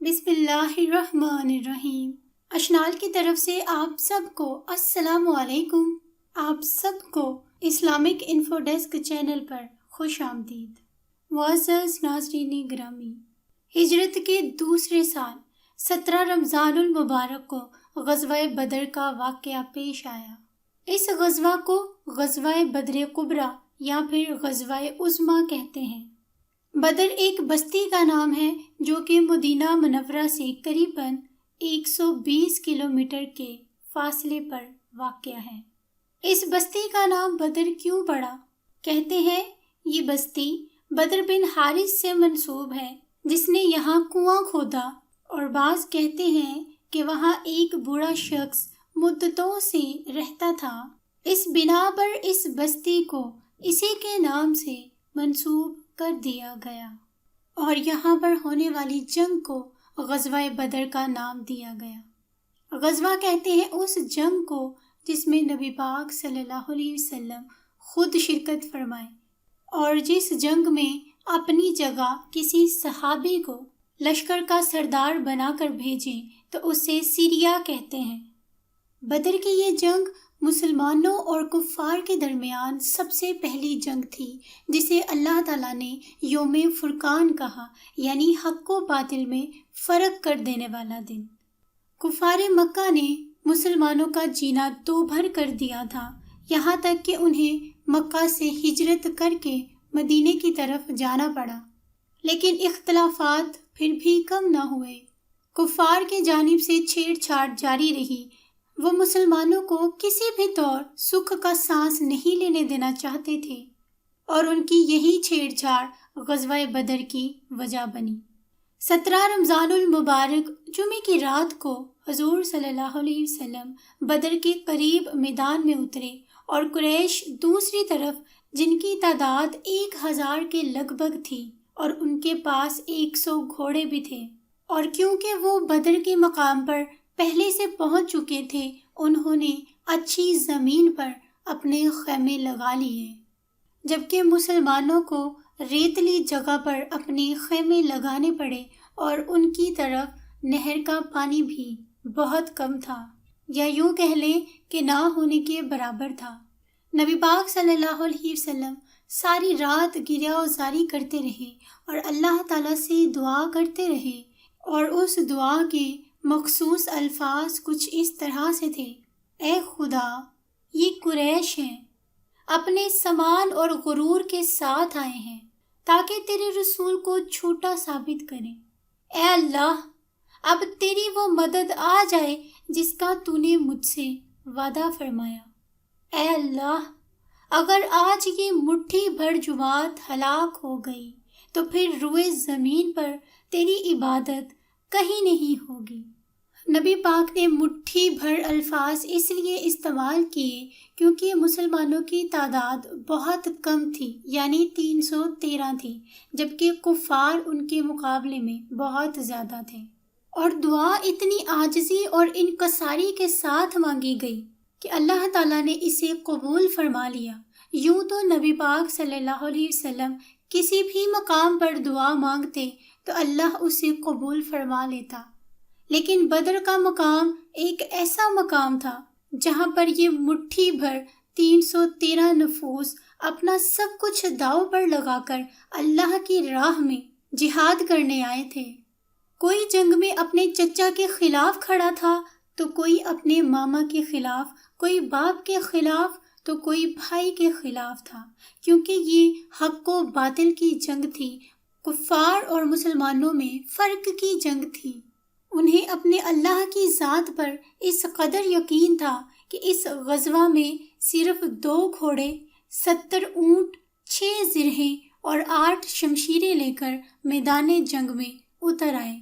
بسم اللہ الرحمن الرحیم۔ اشنال کی طرف سے آپ سب کو السلام علیکم۔ آپ سب کو اسلامک انفو ڈیسک چینل پر خوش آمدید۔ معزز ناظرین گرامی، ہجرت کے دوسرے سال 17 رمضان المبارک کو غزوہ بدر کا واقعہ پیش آیا۔ اس غزوہ کو غزوہ بدر کبریٰ یا پھر غزوہ عظمیٰ کہتے ہیں۔ بدر ایک بستی کا نام ہے جو کہ مدینہ منورہ سے قریباً 120 کلومیٹر کے فاصلے پر واقع ہے۔ اس بستی کا نام بدر کیوں پڑا؟ کہتے ہیں یہ بستی بدر بن حارث سے منسوب ہے جس نے یہاں کنواں کھودا، اور بعض کہتے ہیں کہ وہاں ایک بوڑھا شخص مدتوں سے رہتا تھا۔ اس بنا پر اس بستی کو اسی کے نام سے منسوب کر دیا گیا، اور یہاں پر ہونے والی جنگ کو غزوہ بدر کا نام دیا گیا۔ غزوہ کہتے ہیں اس جنگ کو جس میں نبی پاک صلی اللہ علیہ وسلم خود شرکت فرمائے، اور جس جنگ میں اپنی جگہ کسی صحابی کو لشکر کا سردار بنا کر بھیجیں تو اسے سیریا کہتے ہیں۔ بدر کی یہ جنگ مسلمانوں اور کفار کے درمیان سب سے پہلی جنگ تھی جسے اللہ تعالیٰ نے یوم فرقان کہا، یعنی حق و باطل میں فرق کر دینے والا دن۔ کفار مکہ نے مسلمانوں کا جینا دو بھر کر دیا تھا، یہاں تک کہ انہیں مکہ سے ہجرت کر کے مدینے کی طرف جانا پڑا، لیکن اختلافات پھر بھی کم نہ ہوئے۔ کفار کی جانب سے چھیڑ چھاڑ جاری رہی۔ وہ مسلمانوں کو کسی بھی طور سکھ کا سانس نہیں لینے دینا چاہتے تھے، اور ان کی یہی چھیڑ چھاڑ غزوہ بدر کی وجہ بنی۔ 17 رمضان المبارک جمعے کی رات کو حضور صلی اللہ علیہ وسلم بدر کے قریب میدان میں اترے، اور قریش دوسری طرف جن کی تعداد 1000 کے لگ بھگ تھی، اور ان کے پاس 100 گھوڑے بھی تھے، اور کیونکہ وہ بدر کے مقام پر پہلے سے پہنچ چکے تھے انہوں نے اچھی زمین پر اپنے خیمے لگا لیے، جبکہ مسلمانوں کو ریتلی جگہ پر اپنے خیمے لگانے پڑے، اور ان کی طرف نہر کا پانی بھی بہت کم تھا، یا یوں کہہ لیں کہ نہ ہونے کے برابر تھا۔ نبی پاک صلی اللہ علیہ وسلم ساری رات گریہ وزاری کرتے رہے اور اللہ تعالیٰ سے دعا کرتے رہے، اور اس دعا کے مخصوص الفاظ کچھ اس طرح سے تھے: اے خدا، یہ قریش ہیں، اپنے سامان اور غرور کے ساتھ آئے ہیں تاکہ تیرے رسول کو جھوٹا ثابت کریں۔ اے اللہ، اب تیری وہ مدد آ جائے جس کا تو نے مجھ سے وعدہ فرمایا۔ اے اللہ، اگر آج یہ مٹھی بھر جماعت ہلاک ہو گئی تو پھر روئے زمین پر تیری عبادت کہیں نہیں ہوگی۔ نبی پاک نے مٹھی بھر الفاظ اس لیے استعمال کیے کیونکہ مسلمانوں کی تعداد بہت کم تھی، یعنی 313 تھی، جبکہ کفار ان کے مقابلے میں بہت زیادہ تھے، اور دعا اتنی عاجزی اور انکساری کے ساتھ مانگی گئی کہ اللہ تعالیٰ نے اسے قبول فرما لیا۔ یوں تو نبی پاک صلی اللہ علیہ وسلم کسی بھی مقام پر دعا مانگتے تو اللہ اسے قبول فرما لیتا، لیکن بدر کا مقام ایک ایسا مقام تھا جہاں پر یہ مٹھی بھر 313 نفوس اپنا سب کچھ داؤ پر لگا کر اللہ کی راہ میں جہاد کرنے آئے تھے۔ کوئی جنگ میں اپنے چچا کے خلاف کھڑا تھا تو کوئی اپنے ماما کے خلاف، کوئی باپ کے خلاف تو کوئی بھائی کے خلاف تھا، کیونکہ یہ حق و باطل کی جنگ تھی، کفار اور مسلمانوں میں فرق کی جنگ تھی۔ انہیں اپنے اللہ کی ذات پر اس قدر یقین تھا کہ اس غزوہ میں صرف 2 گھوڑے، 70 اونٹ، 6 زرہیں اور 8 شمشیریں لے کر میدان جنگ میں اتر آئے،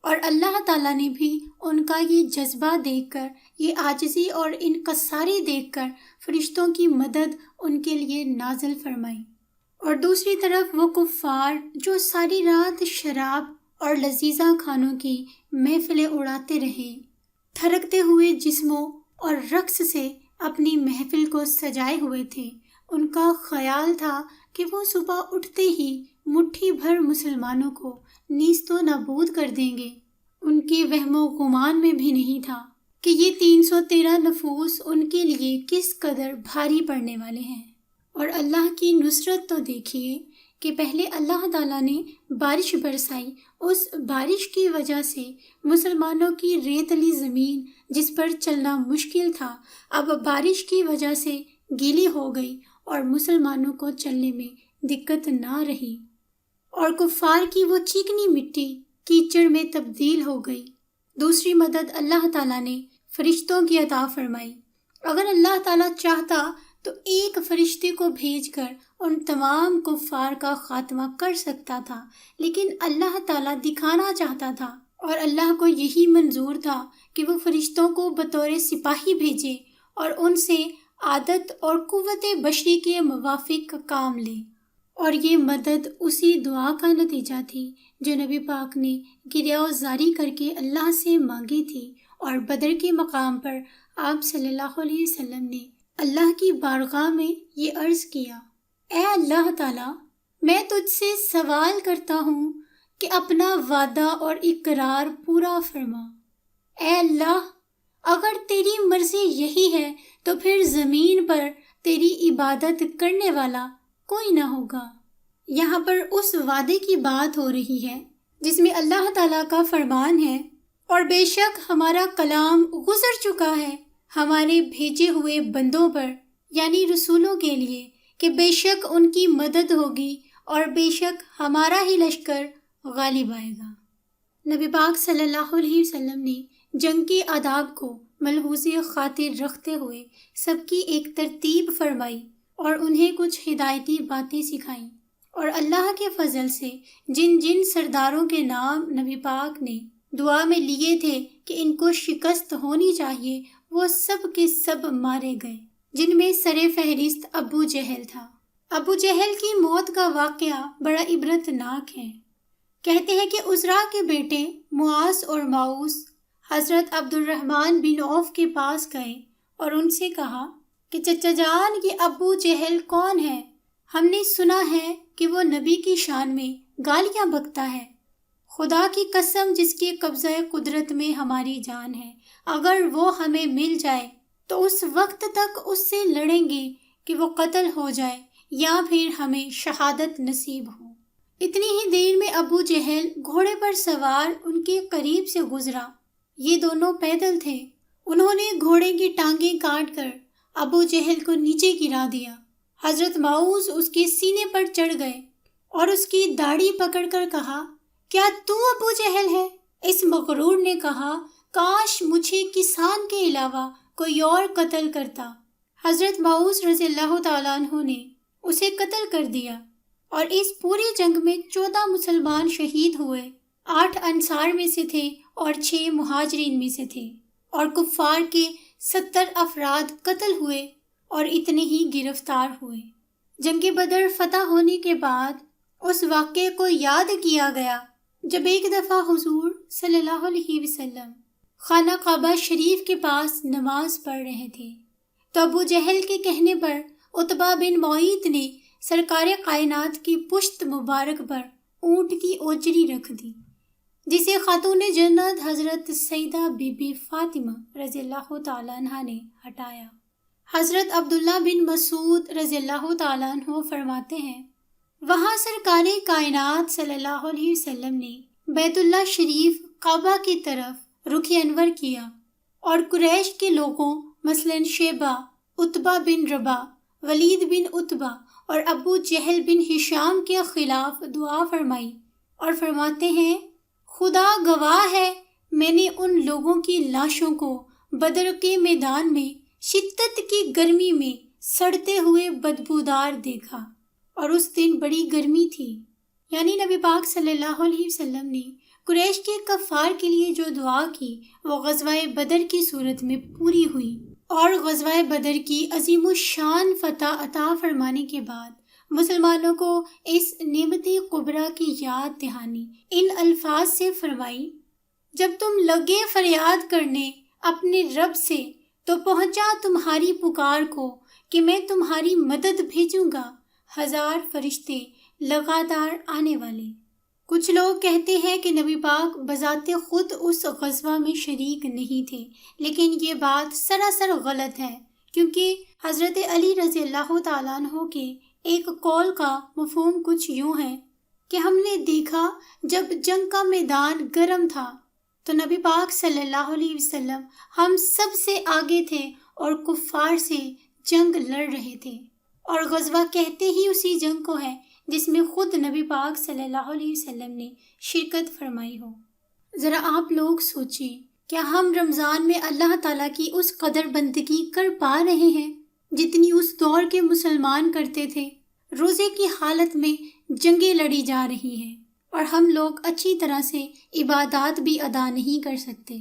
اور اللہ تعالیٰ نے بھی ان کا یہ جذبہ دیکھ کر، یہ عاجزی اور انکساری دیکھ کر فرشتوں کی مدد ان کے لیے نازل فرمائی۔ اور دوسری طرف وہ کفار جو ساری رات شراب اور لذیذہ کھانوں کی محفلیں اڑاتے رہے، تھرکتے ہوئے جسموں اور رقص سے اپنی محفل کو سجائے ہوئے تھے، ان کا خیال تھا کہ وہ صبح اٹھتے ہی مٹھی بھر مسلمانوں کو نیست و نابود کر دیں گے، ان کے وہم و گمان میں بھی نہیں تھا کہ یہ 313 نفوس ان کے لیے کس قدر بھاری پڑنے والے ہیں۔ اور اللہ کی نصرت تو دیکھیے کہ پہلے اللہ تعالیٰ نے بارش برسائی، اس بارش کی وجہ سے مسلمانوں کی ریتلی زمین جس پر چلنا مشکل تھا اب بارش کی وجہ سے گیلی ہو گئی اور مسلمانوں کو چلنے میں دقت نہ رہی، اور کفار کی وہ چیکنی مٹی کیچڑ میں تبدیل ہو گئی۔ دوسری مدد اللہ تعالیٰ نے فرشتوں کی عطا فرمائی۔ اگر اللہ تعالیٰ چاہتا تو ایک فرشتے کو بھیج کر ان تمام کفار کا خاتمہ کر سکتا تھا، لیکن اللہ تعالیٰ دکھانا چاہتا تھا اور اللہ کو یہی منظور تھا کہ وہ فرشتوں کو بطور سپاہی بھیجے اور ان سے عادت اور قوت بشری کے موافق کام لے۔ اور یہ مدد اسی دعا کا نتیجہ تھی جو نبی پاک نے گریہ زاری کر کے اللہ سے مانگی تھی، اور بدر کے مقام پر آپ صلی اللہ علیہ وسلم نے اللہ کی بارگاہ میں یہ عرض کیا، اے اللہ تعالیٰ، میں تجھ سے سوال کرتا ہوں کہ اپنا وعدہ اور اقرار پورا فرما۔ اے اللہ، اگر تیری مرضی یہی ہے تو پھر زمین پر تیری عبادت کرنے والا کوئی نہ ہوگا۔ یہاں پر اس وعدے کی بات ہو رہی ہے جس میں اللہ تعالیٰ کا فرمان ہے، اور بے شک ہمارا کلام گزر چکا ہے ہمارے بھیجے ہوئے بندوں پر، یعنی رسولوں کے لیے، کہ بے شک ان کی مدد ہوگی اور بے شک ہمارا ہی لشکر غالب آئے گا۔ نبی پاک صلی اللہ علیہ وسلم نے جنگ کے آداب کو ملحوظ خاطر رکھتے ہوئے سب کی ایک ترتیب فرمائی اور انہیں کچھ ہدایتی باتیں سکھائیں، اور اللہ کے فضل سے جن جن سرداروں کے نام نبی پاک نے دعا میں لیے تھے کہ ان کو شکست ہونی چاہیے، وہ سب کے سب مارے گئے، جن میں سر فہرست ابو جہل تھا۔ ابو جہل کی موت کا واقعہ بڑا عبرتناک ہے۔ کہتے ہیں کہ عزرا کے بیٹے معاذ اور معوذ حضرت عبد الرحمن بن عوف کے پاس گئے اور ان سے کہا کہ چچا جان، یہ ابو جہل کون ہے؟ ہم نے سنا ہے کہ وہ نبی کی شان میں گالیاں بکتا ہے۔ خدا کی قسم جس کے قبضہ قدرت میں ہماری جان ہے، اگر وہ ہمیں مل جائے تو اس وقت تک اس سے لڑیں گے کہ وہ قتل ہو جائے یا پھر ہمیں شہادت نصیب ہو۔ اتنی ہی دیر میں ابو جہل گھوڑے پر سوار ان کے قریب سے گزرا۔ یہ دونوں پیدل تھے۔ انہوں نے گھوڑے کی ٹانگیں کاٹ کر ابو جہل کو نیچے گرا دیا۔ حضرت معوذ اس کے سینے پر چڑھ گئے اور اس کی داڑھی پکڑ کر کہا، کیا تو ابو جہل ہے؟ اس مغرور نے کہا، کاش مجھے کسان کے علاوہ کوئی اور قتل کرتا۔ حضرت معوذ رضی اللہ تعالیٰ عنہ نے اسے قتل کر دیا، اور اس پوری جنگ میں 14 مسلمان شہید ہوئے، 8 انصار میں سے تھے اور 6 مہاجرین میں سے تھے، اور کفار کے 70 افراد قتل ہوئے اور اتنے ہی گرفتار ہوئے۔ جنگ بدر فتح ہونے کے بعد اس واقعے کو یاد کیا گیا جب ایک دفعہ حضور صلی اللہ علیہ وسلم خانہ کعبہ شریف کے پاس نماز پڑھ رہے تھے، تو ابو جہل کے کہنے پر عتبہ بن معیط نے سرکار کائنات کی پشت مبارک پر اونٹ کی اوجری رکھ دی، جسے خاتون جنت حضرت سیدہ بی بی فاطمہ رضی اللہ تعالیٰ عنہ نے ہٹایا۔ حضرت عبداللہ بن مسعود رضی اللہ تعالیٰ عنہ فرماتے ہیں، وہاں سرکار کائنات صلی اللہ علیہ وسلم نے بیت اللہ شریف کعبہ کی طرف رخ انور کیا، اور قریش کے لوگوں مثلاً شیبہ، عتبہ بن ربا، ولید بن عتبہ اور ابو جہل بن ہشام کے خلاف دعا فرمائی، اور فرماتے ہیں، خدا گواہ ہے، میں نے ان لوگوں کی لاشوں کو بدر کے میدان میں شدت کی گرمی میں سڑتے ہوئے بدبودار دیکھا، اور اس دن بڑی گرمی تھی۔ یعنی نبی پاک صلی اللہ علیہ وسلم نے قریش کے کفار کے لیے جو دعا کی وہ غزوہ بدر کی صورت میں پوری ہوئی، اور غزوہ بدر کی عظیم الشان فتح عطا فرمانے کے بعد مسلمانوں کو اس نعمت کبریٰ کی یاد دہانی ان الفاظ سے فرمائی، جب تم لگے فریاد کرنے اپنے رب سے تو پہنچا تمہاری پکار کو کہ میں تمہاری مدد بھیجوں گا 1000 فرشتے لگاتار آنے والے۔ کچھ لوگ کہتے ہیں کہ نبی پاک بذات خود اس غزوہ میں شریک نہیں تھے، لیکن یہ بات سراسر غلط ہے، کیونکہ حضرت علی رضی اللہ تعالیٰ عنہ کے ایک قول کا مفہوم کچھ یوں ہے کہ ہم نے دیکھا جب جنگ کا میدان گرم تھا تو نبی پاک صلی اللہ علیہ وسلم ہم سب سے آگے تھے اور کفار سے جنگ لڑ رہے تھے، اور غزوہ کہتے ہی اسی جنگ کو ہے جس میں خود نبی پاک صلی اللہ علیہ وسلم نے شرکت فرمائی ہو۔ ذرا آپ لوگ سوچیں، کیا ہم رمضان میں اللہ تعالیٰ کی اس قدر بندگی کر پا رہے ہیں جتنی اس دور کے مسلمان کرتے تھے؟ روزے کی حالت میں جنگیں لڑی جا رہی ہیں اور ہم لوگ اچھی طرح سے عبادات بھی ادا نہیں کر سکتے۔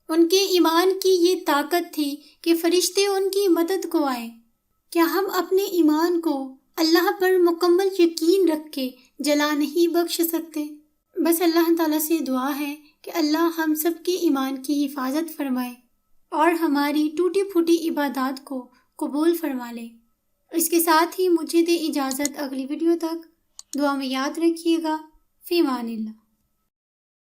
ان کے ایمان کی یہ طاقت تھی کہ فرشتے ان کی مدد کو آئے۔ کیا ہم اپنے ایمان کو اللہ پر مکمل یقین رکھ کے جلا نہیں بخش سکتے؟ بس اللہ تعالیٰ سے دعا ہے کہ اللہ ہم سب کے ایمان کی حفاظت فرمائے اور ہماری ٹوٹی پھوٹی عبادات کو قبول فرما لے۔ اس کے ساتھ ہی مجھے دے اجازت، اگلی ویڈیو تک دعا میں یاد رکھیے گا۔ فی امان اللہ۔